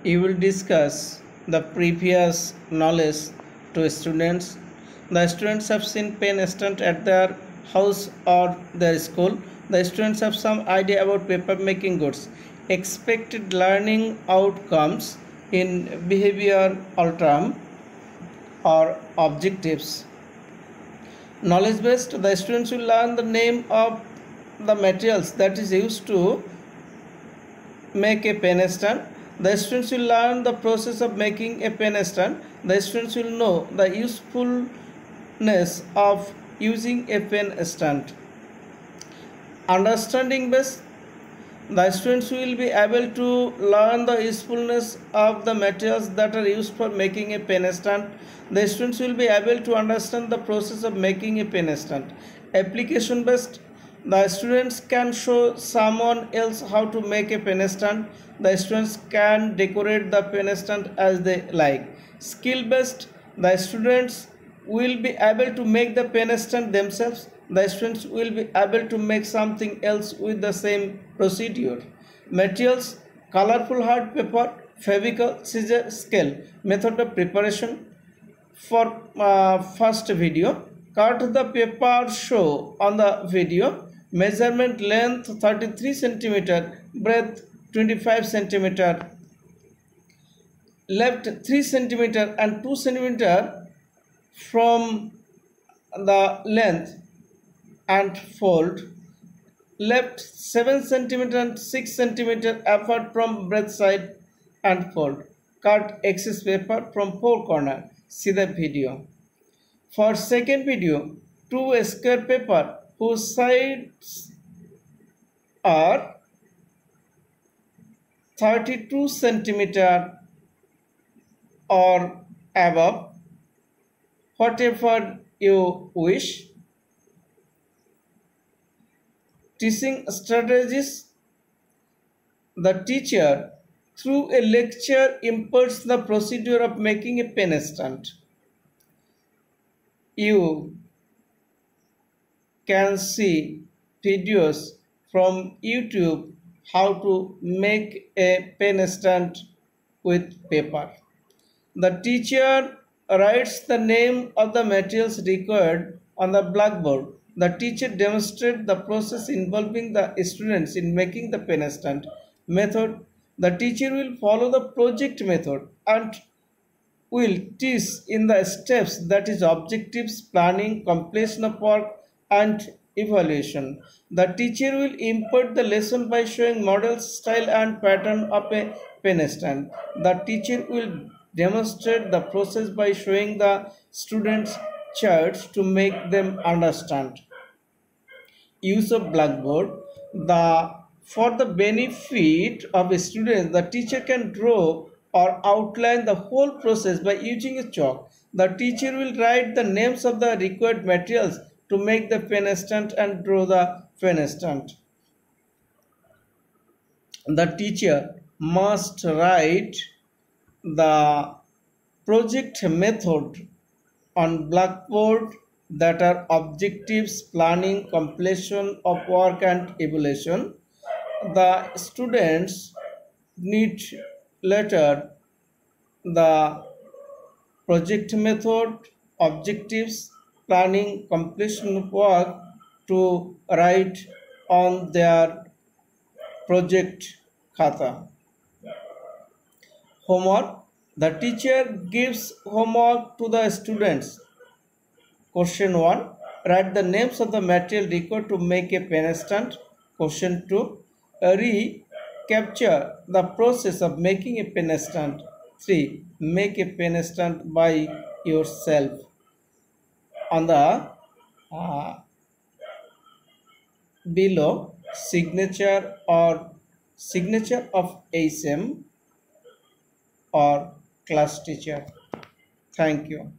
You will discuss the previous knowledge to students. The students have seen pen-stand at their house or their school. The students have some idea about paper making goods. Expected learning outcomes in behavior term or objectives. Knowledge based, the students will learn the name of the materials that is used to make a pen stand. The students will learn the process of making a pen stand. The students will know the usefulness of using a pen stand. Understanding based, the students will be able to learn the usefulness of the materials that are used for making a pen stand. The students will be able to understand the process of making a pen stand. Application based, the students can show someone else how to make a pen stand. The students can decorate the pen stand as they like. Skill based, the students will be able to make the pen stand themselves. The students will be able to make something else with the same procedure. Materials: colorful hard paper, fabrical, scissor, scale. Method of preparation: for first video, cut the paper show on the video. Measurement: length 33 cm, breadth 25 cm, left 3 cm and 2 cm from the length and fold. Left 7 cm and 6 cm apart from breadth side and fold. Cut excess paper from 4 corners. See the video. For second video, 2 square paper whose sides are 32 cm or above, whatever you wish. Teaching strategies: the teacher through a lecture imparts the procedure of making a pen stand. You can see videos from YouTube how to make a pen stand with paper. The teacher writes the name of the materials required on the blackboard. The teacher demonstrates the process involving the students in making the pen stand. Method: the teacher will follow the project method and will teach in the steps, that is objectives, planning, completion of work and evaluation. The teacher will impart the lesson by showing models, style and pattern of a pen stand. The teacher will demonstrate the process by showing the students charts to make them understand. Use of Blackboard: for the benefit of students, the teacher can draw or outline the whole process by using a chalk. The teacher will write the names of the required materials to make the pen stand and draw the pen stand. The teacher must write the project method on Blackboard, that are objectives, planning, completion of work and evaluation. The students need later the project method, objectives, planning, completion of work to write on their project khata. Homework: the teacher gives homework to the students. Question 1. Write the names of the material required to make a pen stand. Question 2. Recapture the process of making a pen stand. 3. Make a pen stand by yourself. On the below, signature of HM or class teacher. Thank you.